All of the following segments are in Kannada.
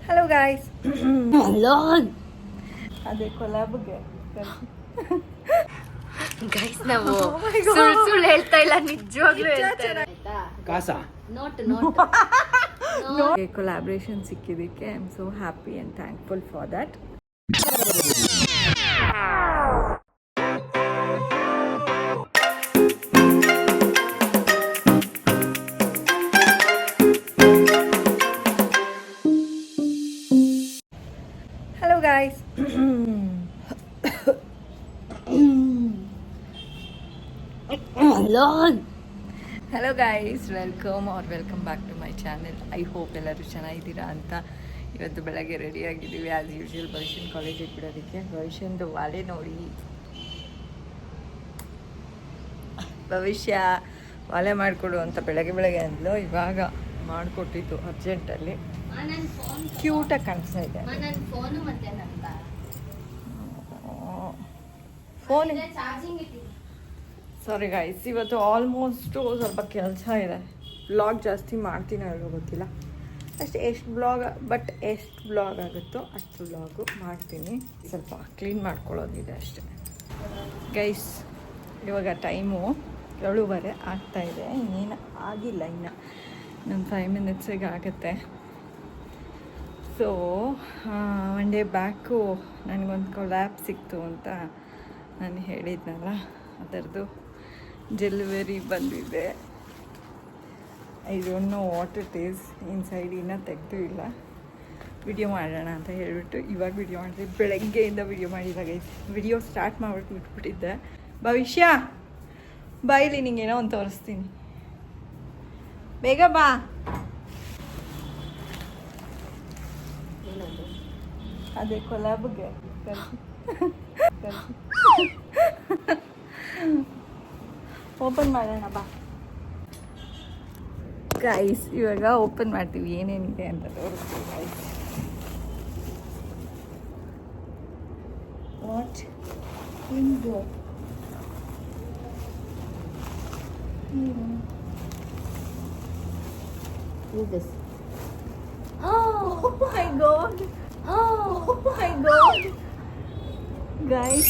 Hello guys. ಹಲೋ ಅದೇ ಕೊಲಾಬ್ಗೆ ಗೈಸ್ ನಾವು ಸುಳ್ಳು ಹೇಳ್ತಾ ಇಲ್ಲ, ನಿಜವಾಗ್ಲೂ ಹೇಳ್ತಾ ಇಲ್ಲ. ಕಾಸಾ ನೋಟ್ ಕೊಲಾಬ್ರೇಷನ್ ಸಿಕ್ಕಿದ್ದಕ್ಕೆ I am so happy and thankful for that. Hello guys. Hello guys, welcome back to my channel. I hope ಎಲ್ಲರೂ ಚೆನ್ನಾಗಿದ್ದೀರಾ ಅಂತ. ಇವತ್ತು ಬೆಳಗ್ಗೆ ರೆಡಿ ಆಗಿದ್ದೀವಿ ಆ್ಯಸ್ ಯೂಶುವಲ್ ಭವಿಷ್ಯನ್ ಕಾಲೇಜಿಗೆ ಬಿಡೋದಕ್ಕೆ. ಭವಿಷ್ಯಂದು ವಾಲೆ ನೋಡಿ, ಭವಿಷ್ಯ ವಾಲೆ ಮಾಡಿಕೊಡು ಅಂತ ಬೆಳಗ್ಗೆ ಅಂದ್ಲು. ಇವಾಗ ಮಾಡಿಕೊಟ್ಟಿದ್ದು ಅರ್ಜೆಂಟಲ್ಲಿ. ಕ್ಯೂಟಾಗಿ ಕಾಣಿಸ್ತಾ ಇದೆ ಫೋನ್. ಸಾರಿ ಗೈಸ್, ಇವತ್ತು ಆಲ್ಮೋಸ್ಟು ಸ್ವಲ್ಪ ಕೆಲಸ ಇದೆ. ಬ್ಲಾಗ್ ಜಾಸ್ತಿ ಮಾಡ್ತೀನಿ ಅಲ್ವೋ ಗೊತ್ತಿಲ್ಲ. ಎಷ್ಟು ಬ್ಲಾಗ್ ಆಗುತ್ತೋ ಅಷ್ಟು ಬ್ಲಾಗು ಮಾಡ್ತೀನಿ. ಸ್ವಲ್ಪ ಕ್ಲೀನ್ ಮಾಡ್ಕೊಳ್ಳೋದಿದೆ ಅಷ್ಟೆ ಗೈಸ್. ಇವಾಗ ಟೈಮು 7:15 ಆಗ್ತಾಯಿದೆ. ಇನ್ನೇನು ಆಗಿಲ್ಲ, ಇನ್ನೊಂದು 5 ಮಿನಿಟ್ಸಿಗೆ ಆಗುತ್ತೆ. ಸೊ ಒನ್ ಡೇ ಬ್ಯಾಕು ನನಗೊಂದು ಕೊಲ್ಯಾಬ್ ಸಿಕ್ತು ಅಂತ ನಾನು ಹೇಳಿದ್ನಲ್ಲ, ಅದರದ್ದು ಡೆಲಿವರಿ ಬಂದಿದೆ. I don't know what it is. Inside ಇನ್ನೂ ತೆಗೆದು ಇಲ್ಲ. ವಿಡಿಯೋ ಮಾಡೋಣ ಅಂತ ಹೇಳಿಬಿಟ್ಟು ಇವಾಗ ವಿಡಿಯೋ ಮಾಡಿದೆ. ಬೆಳಗ್ಗೆಯಿಂದ ವಿಡಿಯೋ ಮಾಡಿದಾಗ ವಿಡಿಯೋ ಸ್ಟಾರ್ಟ್ ಮಾಡಿಬಿಟ್ಟು ಬಿಟ್ಬಿಟ್ಟಿದ್ದೆ. ಭವಿಷ್ಯ ಬಾಯಿಲಿ ನಿಂಗೇನೋ ಒಂದು ತೋರಿಸ್ತೀನಿ, ಬೇಗ ಬಾ. ಅದೇ ಕೊಲಾಬ್ಗೆ ಓಪನ್ ಮಾಡೋಣ ಬಾ ಗೈಸ್. ಇವಾಗ ಓಪನ್ ಮಾಡ್ತೀವಿ, ಏನೇನಿದೆ ಅಂತ ತೋರಿಸ್ತೀವಿ ಗೈಸ್. ವಾಟ್ ಇಂದು this. Oh my god. Oh my god. Guys,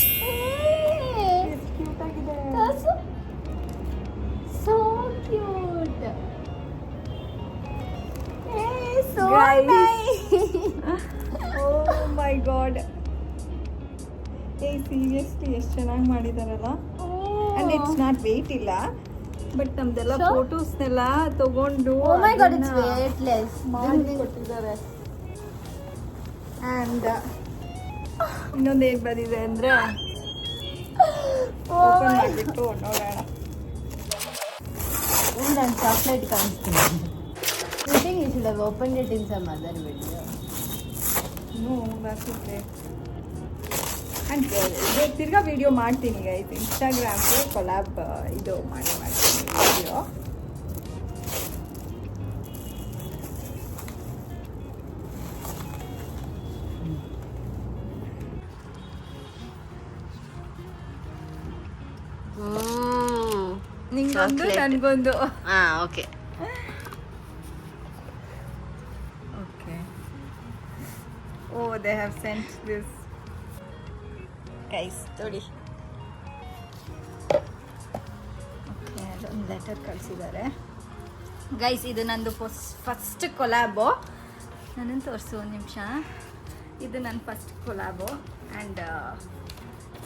ಎಷ್ಟು ಕ್ಯೂಟ್ ಆಗಿದೆ. So cute. Hey, so nice. Oh my god. Seriously ಎಷ್ಟು ಚೆನ್ನಾಗಿ ಮಾಡಿದಾರಲ್ಲ. ಅಂಡ್ ಇಟ್ಸ್ ನಾಟ್ ವೇಟ್ ಇಲ್ಲ, ಬಟ್ ನಮ್ದೆಲ್ಲ ಫೋಟೋಸ್ನೆಲ್ಲ ತಗೊಂಡು Oh my god, it's weightless. ಮಾಡಿ ಕೊಟ್ಟಿದ್ದಾರೆ. ಆ್ಯಂಡ್ ಇನ್ನೊಂದು ಏನು ಬಂದಿದೆ ಅಂದರೆ, ಓಪನ್ ಮಾಡಿಬಿಟ್ಟು ನೋಡೋಣ. ನಾನು chocolate ಕಾಣಿಸ್ತೀನಿ. You think you should have opened it in some other video? No, that's okay. And ತಿರ್ಗಾ ವಿಡಿಯೋ ಮಾಡ್ತೀನಿ ಗೈಸ್. ಇನ್ಸ್ಟಾಗ್ರಾಮ್ಗೆ ಕೊಲಾಬ್ ಇದು ಮಾಡ್ತೀನಿ ವಿಡಿಯೋ. ನಿಂಗೊಂದು ನನಗೊಂದು. Okay okay. Oh, they have sent this guys. ನೋಡಿ, ಓಕೆ, ಅದೊಂದು ಲೆಟರ್ ಕಳಿಸಿದ್ದಾರೆ ಗೈಸ್. ಇದು ನಂದು ಫಸ್ಟ್ ಕೊಲಾಬು. ನನ್ನನ್ನು ತೋರಿಸು ಒಂದು ನಿಮಿಷ. ಇದು ನನ್ನ ಫಸ್ಟ್ ಕೊಲಾಬು. ಆ್ಯಂಡ್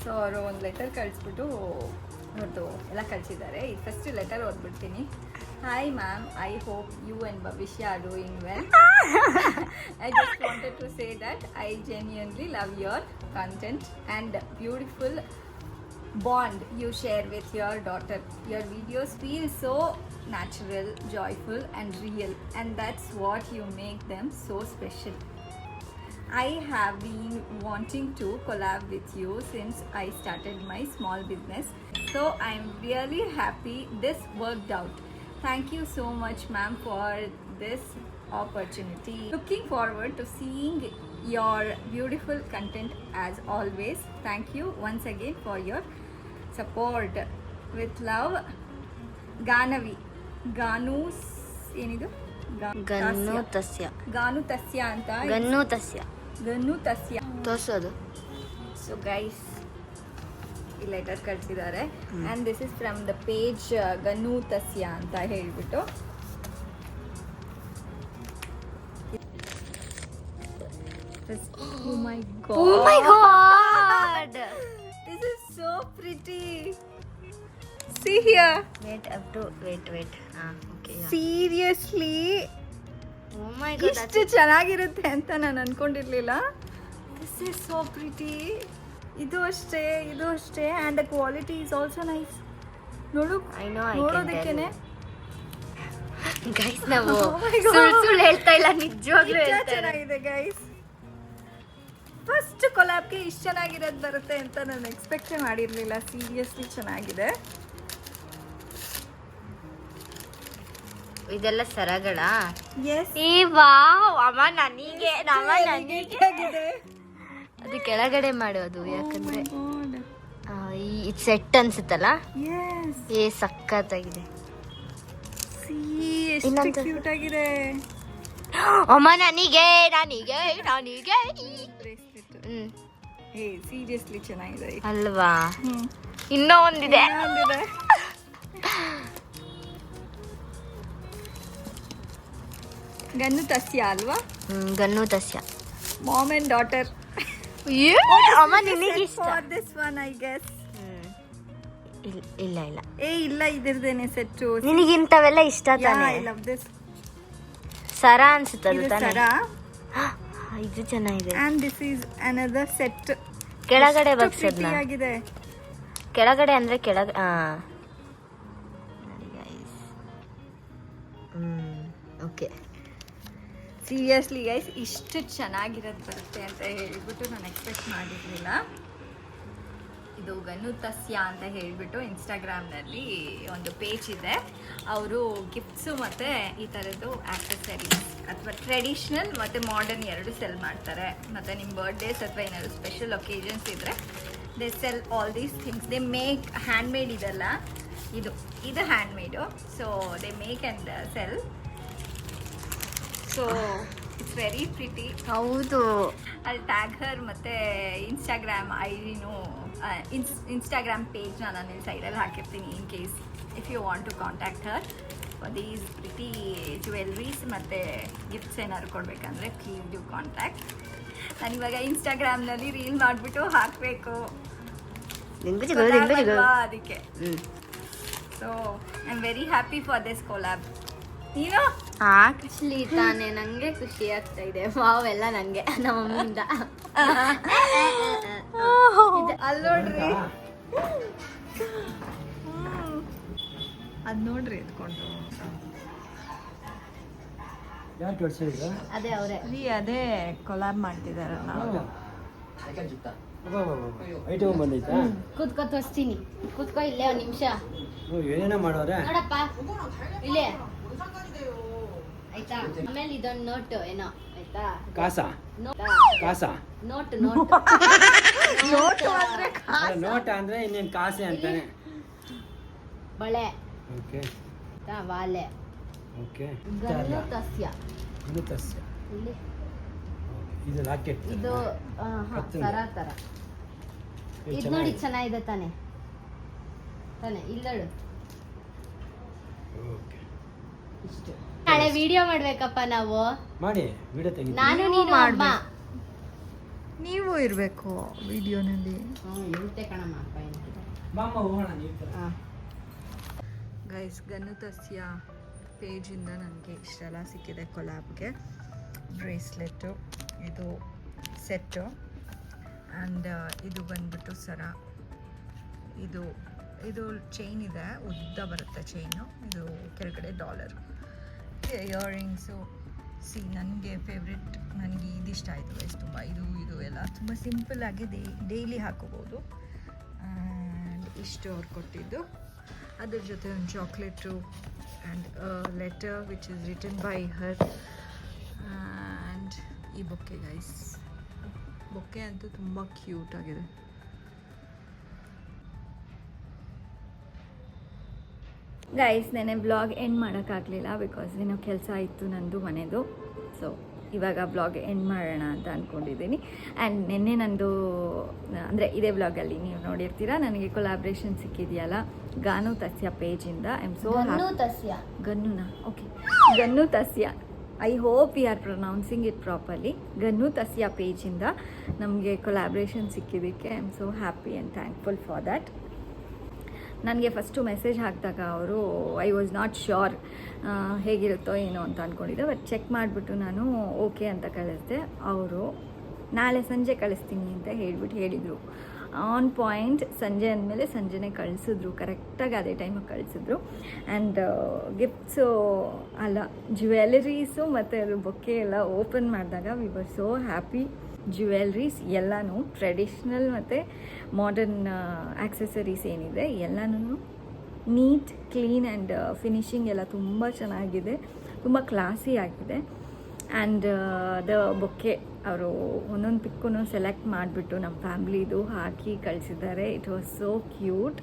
ಸೊ ಅವರು ಒಂದು ಲೆಟರ್ ಕಳಿಸ್ಬಿಟ್ಟು ಅವ್ರದ್ದು ಎಲ್ಲ ಕಳಿಸಿದ್ದಾರೆ. ಈ ಫಸ್ಟ್ ಲೆಟರ್ ಓದ್ಬಿಡ್ತೀನಿ. Hi ma'am, I hope you and Bhavishya are doing well. I just wanted to say that I genuinely love your content and beautiful bond you share with your daughter. Your videos feel so natural, joyful and real, and that's what you make them so special. I have been wanting to collab with you since I started my small business. So I'm really happy this worked out. Thank you so much ma'am for this opportunity. Looking forward to seeing your beautiful content as always. Thank you once again for your support. With love, Ganavi. Ganus ಏನಿದು ಗನ್ನು ತಸ್ಯ ಗಾನು ತಸ್ಯ ಅಂತ ಗನ್ನು ತಸ್ಯ ಗನ್ನು ತಸ್ಯ. ತೋರ್ಸೋದು. ಸೊ ಗೈಸ್ ಈ ಲೆಟರ್ ಕಳಿಸಿದ್ದಾರೆ and this is from the page gun ತಸ್ಯ ಅಂತ ಹೇಳ್ಬಿಟ್ಟು. Oh my god. Oh my god. This is so pretty. See here. Wait. Okay. Seriously. Oh my god. ಇಷ್ಟು ಚೆನ್ನಾಗಿರುತ್ತೆ ಅಂತ ನಾನು ಅನ್ಕೊಂಡಿರ್ಲಿಲ್ಲ. This is so pretty. ಇದು ಅಷ್ಟೇ and the quality is also nice. ನೋಡು. I know, I can ನೋಡೋದಕ್ಕೇನೆ ಗೈಸ್ ನಾವು Oh my God. ಸುಳ್ಳು ಹೇಳ್ತಾ ಇಲ್ಲ, ನಿಜವಾಗ್ಲೂ ಹೇಳ್ತಾ ಇಲ್ಲ. ಚೆನ್ನಾಗಿದೆ ಗೈಸ್. ಫಸ್ಟ್ ಕೊಲಾಬ್ಗೆ ಇಷ್ಟು ಚೆನ್ನಾಗಿರೋದು ಬರುತ್ತೆ ಅಂತ ನಾನು ಎಕ್ಸ್ಪೆಕ್ಟೇ ಮಾಡಿರಲಿಲ್ಲ. ಸೀರಿಯಸ್ಲಿ ಚೆನ್ನಾಗಿದೆ. ಇದೆಲ್ಲ ಸರಗಳ. ಎಸ್ ಈ ವಾವ್ ಅಮ್ಮ ನನಗೆ ಆಗಿದೆ. ಅದು ಕೆಳಗಡೆ ಮಾಡೋದು ಯಾಕಂದ್ರೆ ಇದು ಸೆಟ್ ಅನ್ಸುತ್ತಲ್ಲ. ಎಸ್ ಸಕ್ಕತ್ತಾಗಿದೆ. ಎಷ್ಟು ಇನ್ನೊಂದು- ಕ್ಯೂಟ್ ಆಗಿದೆ. ಅಮ್ಮ ನನಗೆ ಹೇ ಸೀರಿಯಸ್ಲಿ ಚೆನ್ನಾಗಿದೆ. ಅಲ್ವಾ? ಇನ್ನೂ ಒಂದಿದೆ. ಇನ್ನೊಂದಿದೆ. ಗನ್ನು ತಸ್ಯ ಅಲ್ವಾ? ಗನ್ನು ತಸ್ಯ. Mom and daughter. ಅಮ್ಮ ನಿನಗೆ ಇಷ್ಟ? For this one I guess. ಇಲ್ಲ ಇಲ್ಲ ಇದ್ರದೇನೆ ಸೆಟ್ಟು. ನಿನಗೆ ಇಂಥವೆಲ್ಲ ಇಷ್ಟ ತಾನೆ? I love this. ಸರ ಅನ್ಸುತ್ತದು ಇದು ತಾನೆ? ಸರ ಇದು ಚೆನ್ನಾಗಿದೆ. and this is another set. ಕೆಳಗಡೆ ಎಷ್ಟು ಬಗ್ಸದ್ನ pretty ಆಗಿದೆ. ಕೆಳಗಡೆ ಅಂದ್ರೆ ಕೆಳಗಡೆ ಓಕೆ. ಸೀರಿಯಸ್ಲಿ ಗೈಸ್ ಇಷ್ಟು ಚೆನ್ನಾಗಿರೋದು ಬರುತ್ತೆ ಅಂತ ಹೇಳ್ಬಿಟ್ಟು ನಾನು ಎಕ್ಸ್ಪೆಕ್ಟ್ ಮಾಡಿರಲಿಲ್ಲ. ಇದು ಗನ್ನು ತಸ್ಯ ಅಂತ ಹೇಳಿಬಿಟ್ಟು ಇನ್ಸ್ಟಾಗ್ರಾಮ್ನಲ್ಲಿ ಒಂದು ಪೇಜ್ ಇದೆ. ಅವರು ಗಿಫ್ಟ್ಸು ಮತ್ತು ಈ ಥರದ್ದು ಆಕ್ಸೆಸರೀಸ್ ಅಥವಾ ಟ್ರೆಡಿಷ್ನಲ್ ಮತ್ತು ಮಾಡರ್ನ್ ಎರಡು ಸೆಲ್ ಮಾಡ್ತಾರೆ. ಮತ್ತು ನಿಮ್ಮ ಬರ್ಡೇಸ್ ಅಥವಾ ಏನಾದರೂ ಸ್ಪೆಷಲ್ ಒಕೇಜನ್ಸ್ ಇದ್ದರೆ they sell all these things. They make handmade ಇದೆಲ್ಲ. ಇದು handmade. So they make and sell. So it's very pretty. ಹೌದು. ಅಲ್ಲಿ ಟ್ಯಾಗ್ ಹರ್ ಮತ್ತು ಇನ್ಸ್ಟಾಗ್ರಾಮ್ ಐಡಿನೂ ಇನ್ಸ್ಟಾಗ್ರಾಮ್ ಪೇಜ್ನ ನಾನು ಇಲ್ಲಿ ಸೈಡಲ್ಲಿ ಹಾಕಿರ್ತೀನಿ in case if you want to contact her for these pretty jewelleries ಮತ್ತು ಗಿಫ್ಟ್ಸ್ ಏನಾದ್ರು ಕೊಡಬೇಕಂದ್ರೆ ಪ್ಲೀಸ್ ಡು ಕಾಂಟ್ಯಾಕ್ಟ್. ನಾನಿವಾಗ ಇನ್ಸ್ಟಾಗ್ರಾಮ್ನಲ್ಲಿ ರೀಲ್ ಮಾಡಿಬಿಟ್ಟು ಹಾಕಬೇಕು ಅದಕ್ಕೆ. So I am very happy for this collab. ನೀನು ಆಕ್ಚುಲಿ ತಾನೇ ನಂಗೆ ಖುಷಿ ಆಗ್ತಾ ಇದೆ. ಮಾವೆಲ್ಲ ನಂಗೆ ನಮ್ಮಿಂದ. ಅಲ್ಲಿ ನೋಡ್ರಿ, ಅದ್ ನೋಡ್ರಿ ಎತ್ಕೊಂಡು. ಅದೇ ಅವರೇ ಅದೇ ಕೊಲಾಬ್ ಮಾಡ್ತಿದಾರಲ್ಲ. ಐಟಮ್ ಬಂದೈತಾ? ಕೂತ್ಕೋ ತೋರಿಸ್ತೀನಿ. ಕೂತ್ಕೋ ಇಲ್ಲೇ ಒಂದು ನಿಮಿಷ. ಏನೇನೋ ಮಾಡೋರೆ ನೋಡಪ್ಪ ಇಲ್ಲೇ ಆಯ್ತಾ. ಆಮೇಲೆ ಇದೊಂದು ನೋಟ್ ಏನೋ ಆಯ್ತಾ. ಕಾಸಾ? ಕಾಸಾ? ನೋಟ್ ನೋಟು ಅಂದ್ರೆ ನೋಟ ಅಂದ್ರೆ ಇನ್ನೇನು ಕಾಸೆ ಅಂತಾನೆ. ಬಳೆ ಓಕೆ ಆಯ್ತಾ. ವಾಲೆ ಓಕೆ. ಗನ್ನು ತಸ್ಯ. ಇದು ತಸ್ಯ. ಇಲ್ಲಿ ಇದು ರಾಕೆಟ್. ಇದು ಸರ ತರ. ಇದು ನೋಡಿ ಚೆನ್ನಾಗಿದೆ ತಾನೆ ಇಲ್ಲೋಡು. ಓಕೆ ಇಷ್ಟು. ನಾಳೆ ವಿಡಿಯೋ ಮಾಡ್ಬೇಕಪ್ಪ ನಾವು. ಮಾಡಿ ವಿಡಿಯೋ ತೆಗಿ. ನಾನು ನೀನು ಅಮ್ಮ. ನೀವು ಇರಬೇಕು ವಿಡಿಯೋನಲ್ಲಿ. ಇರುತ್ತೆ ಕಣಮ್ಮ. ಮಾಮ ಹೋಗೋಣ ನೀವು. ಗೈಸ್ ಗನ್ನು ತಸ್ಯ ಪೇಜಿಂದ ನನಗೆ ಇಷ್ಟೆಲ್ಲ ಸಿಕ್ಕಿದೆ ಕೊಲಾಬ್ಗೆ. ಬ್ರೇಸ್ಲೆಟ್ಟು, ಇದು ಸೆಟ್ಟು, ಆ್ಯಂಡ್ ಇದು ಬಂದ್ಬಿಟ್ಟು ಸರ. ಇದು ಚೈನ್ ಇದೆ, ಉದ್ದ ಬರುತ್ತೆ ಚೈನು. ಇದು ಕೆಳಗಡೆ ಡಾಲರ್. ಇಯರಿಂಗ್ಸು ನನಗೆ ಫೇವ್ರೆಟ್. ನನಗೆ ಇದಿಷ್ಟ ಆಯಿತು ಗೈಸ್ ತುಂಬ. ಇದು ಎಲ್ಲ ತುಂಬ ಸಿಂಪಲ್ಲಾಗಿ ಡೈಲಿ ಹಾಕೋಬೋದು. ಆ್ಯಂಡ್ ಇಷ್ಟು ಅವ್ರು ಕೊಟ್ಟಿದ್ದು. ಅದ್ರ ಜೊತೆ ಒಂದು chocolate and letter which is written by her. And ಈ ಬೊಕ್ಕೆ ಗೈಸ್. ಬೊಕ್ಕೆ ಅಂತೂ ತುಂಬ ಕ್ಯೂಟ್ ಆಗಿದೆ. ಗೈಸ್ ನೆನೆ ವ್ಲಾಗ್ ಎಂಡ್ ಮಾಡೋಕ್ಕಾಗಲಿಲ್ಲ ಬಿಕಾಸ್ ಏನೋ ಕೆಲಸ ಇತ್ತು ನಂದು ಮನೆದು. ಸೊ ಇವಾಗ ವ್ಲಾಗ್ ಎಂಡ್ ಮಾಡೋಣ ಅಂತ ಅಂದ್ಕೊಂಡಿದ್ದೀನಿ. ಆ್ಯಂಡ್ ನಿನ್ನೆ ನಂದು ಅಂದರೆ ಇದೇ ವ್ಲಾಗಲ್ಲಿ ನೀವು ನೋಡಿರ್ತೀರ, ನನಗೆ ಕೊಲಾಬ್ರೇಷನ್ ಸಿಕ್ಕಿದೆಯಲ್ಲ ಗಾನು ತಸ್ಯ ಪೇಜಿಂದ. ಐ ಆಮ್ ಸೋ ಗನ್ನುನಾ ಓಕೆ, ಗನ್ನು ತಸ್ಯ, I hope you are pronouncing it properly. ಗನ್ನು ತಸ್ಯ ಪೇಜಿಂದ ನಮಗೆ ಕೊಲಾಬ್ರೇಷನ್ ಸಿಕ್ಕಿದ್ದಕ್ಕೆ I am so happy and thankful for that. ನನಗೆ ಫಸ್ಟು ಮೆಸೇಜ್ ಹಾಕಿದಾಗ ಅವರು ಐ ವಾಸ್ ನಾಟ್ ಶ್ಯೋರ್ ಹೇಗಿರುತ್ತೋ ಏನೋ ಅಂತ ಅಂದ್ಕೊಂಡಿದ್ದೆ. ಬಟ್ ಚೆಕ್ ಮಾಡಿಬಿಟ್ಟು ನಾನು ಓಕೆ ಅಂತ ಕಳಿಸ್ದೆ. ಅವರು ನಾಳೆ ಸಂಜೆ ಕಳಿಸ್ತೀನಿ ಅಂತ ಹೇಳಿದರು. ಆನ್ ಪಾಯಿಂಟ್ ಸಂಜೆ ಅಂದಮೇಲೆ ಸಂಜೆನೇ ಕಳಿಸಿದ್ರು, ಕರೆಕ್ಟಾಗಿ ಅದೇ ಟೈಮಿಗೆ ಕಳಿಸಿದ್ರು. ಆ್ಯಂಡ್ ಗಿಫ್ಟ್ಸು ಅಲ್ಲ, ಜ್ಯುವೆಲರೀಸು ಮತ್ತು ಅದು ಬೊಕ್ಕೆ ಎಲ್ಲ ಓಪನ್ ಮಾಡಿದಾಗ we were so happy. Jewelleries ಎಲ್ಲನೂ ಟ್ರೆಡಿಷ್ನಲ್ ಮತ್ತು ಮಾಡರ್ನ್ ಆಕ್ಸೆಸರೀಸ್ ಏನಿದೆ ಎಲ್ಲನೂ ನೀಟ್, ಕ್ಲೀನ್ ಆ್ಯಂಡ್ ಫಿನಿಶಿಂಗ್ ಎಲ್ಲ ತುಂಬ ಚೆನ್ನಾಗಿದೆ, ತುಂಬ ಕ್ಲಾಸಿ ಆಗಿದೆ. ಆ್ಯಂಡ್ ದ ಬೊಕ್ಕೆ ಅವರು ಒಂದೊಂದು ಪಿಕ್ಕೂ ಸೆಲೆಕ್ಟ್ ಮಾಡಿಬಿಟ್ಟು ನಮ್ಮ ಫ್ಯಾಮ್ಲಿದು ಹಾಕಿ ಕಳಿಸಿದ್ದಾರೆ. It was so cute.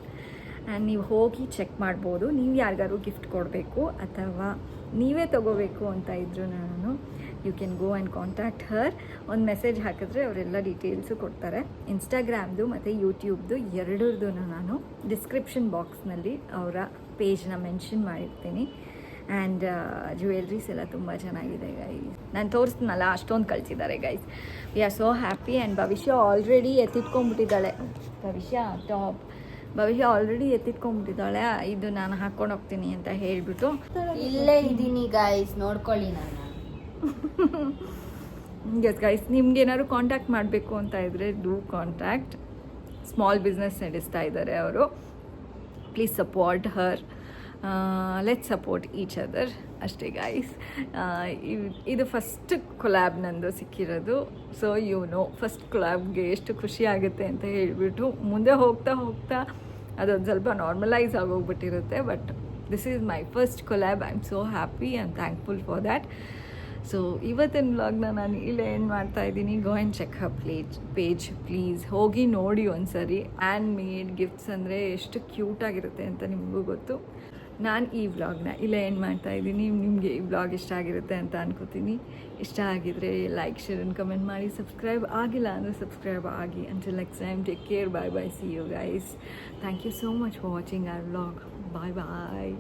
And ನೀವು ಹೋಗಿ ಚೆಕ್ ಮಾಡ್ಬೋದು. ನೀವು ಯಾರಿಗಾರು ಗಿಫ್ಟ್ ಕೊಡಬೇಕು ಅಥವಾ ನೀವೇ ತೊಗೋಬೇಕು ಅಂತ ಇದ್ದರೂ ನಾನು you can go and contact her. ಒಂದು ಮೆಸೇಜ್ ಹಾಕಿದ್ರೆ ಅವರೆಲ್ಲ ಡೀಟೇಲ್ಸು ಕೊಡ್ತಾರೆ. ಇನ್ಸ್ಟಾಗ್ರಾಮ್ದು ಮತ್ತು ಯೂಟ್ಯೂಬ್ದು ಎರಡರದ್ದು ನಾನು ಡಿಸ್ಕ್ರಿಪ್ಷನ್ ಬಾಕ್ಸ್ನಲ್ಲಿ ಅವರ ಪೇಜ್ನ ಮೆನ್ಷನ್ ಮಾಡಿರ್ತೀನಿ. ಆ್ಯಂಡ್ ಜ್ಯುವೆಲ್ರೀಸ್ ಎಲ್ಲ ತುಂಬ ಚೆನ್ನಾಗಿದೆ ಗೈಸ್. ನಾನು ತೋರಿಸ್ತೀನಲ್ಲ ಅಷ್ಟೊಂದು ಕಳಿಸಿದ್ದಾರೆ guys. We are so happy. And ಭವಿಷ್ಯ ಆಲ್ರೆಡಿ ಎತ್ತಿಟ್ಕೊಂಡ್ಬಿಟ್ಟಿದ್ದಾಳೆ. ಭವಿಷ್ಯ ಆಲ್ರೆಡಿ ಎತ್ತಿಟ್ಕೊಂಡ್ಬಿಟ್ಟಿದ್ದಾಳೆ. ಇದು ನಾನು ಹಾಕ್ಕೊಂಡು ಹೋಗ್ತೀನಿ ಅಂತ ಹೇಳಿಬಿಟ್ಟು ಇಲ್ಲೇ ಇದ್ದೀನಿ ಗೈಸ್, ನೋಡ್ಕೊಳ್ಳಿ ನಾನು. ಎಸ್ ಗೈಸ್, ನಿಮ್ಗೆ ಏನಾದ್ರು ಕಾಂಟ್ಯಾಕ್ಟ್ ಮಾಡಬೇಕು ಅಂತ ಇದ್ದರೆ ಡೂ ಕಾಂಟ್ಯಾಕ್ಟ್. ಸ್ಮಾಲ್ ಬಿಸ್ನೆಸ್ ನಡೆಸ್ತಾ ಇದ್ದಾರೆ ಅವರು. Please support Har. Let support each other ಅಷ್ಟೇ ಗೈಸ್. ಇದು ಫಸ್ಟ್ ಕೊಲ್ಯಾಬ್ ನಂದು ಸಿಕ್ಕಿರೋದು. ಸೊ ಫಸ್ಟ್ ಕೊಲ್ಯಾಬ್ಗೆ ಎಷ್ಟು ಖುಷಿ ಆಗುತ್ತೆ ಅಂತ ಹೇಳಿಬಿಟ್ಟು ಮುಂದೆ ಹೋಗ್ತಾ ಹೋಗ್ತಾ ಅದೊಂದು ಸ್ವಲ್ಪ ನಾರ್ಮಲೈಸ್ ಆಗೋಗ್ಬಿಟ್ಟಿರುತ್ತೆ. But this is my first collab. I am so happy and thankful for that. So ಇವತ್ತಿನ ವ್ಲಾಗ್ನ ನಾನು ಇಲ್ಲೇ ಏನು ಮಾಡ್ತಾಯಿದ್ದೀನಿ. Go and check her page please. ಹೋಗಿ ನೋಡಿ ಒಂದು ಸರಿ. ಹ್ಯಾಂಡ್ ಮೇಡ್ ಗಿಫ್ಟ್ಸ್ ಅಂದರೆ ಎಷ್ಟು ಕ್ಯೂಟಾಗಿರುತ್ತೆ ಅಂತ ನಿಮಗೂ ಗೊತ್ತು. ನಾನು ಈ ವ್ಲಾಗ್ನ ಇಲ್ಲೇ ಏನು ಮಾಡ್ತಾಯಿದ್ದೀನಿ. ನಿಮಗೆ ಈ ವ್ಲಾಗ್ ಇಷ್ಟ ಆಗಿರುತ್ತೆ ಅಂತ ಅನ್ಕೋತೀನಿ. ಇಷ್ಟ ಆಗಿದರೆ ಲೈಕ್, ಶೇರ್ ಆ್ಯಂಡ್ ಕಮೆಂಟ್ ಮಾಡಿ. ಸಬ್ಸ್ಕ್ರೈಬ್ ಆಗಿಲ್ಲ ಅಂದರೆ ಸಬ್ಸ್ಕ್ರೈಬ್ ಆಗಿ. Until next time, take care. Bye bye. See you guys. Thank you so much for watching our vlog. Bye bye.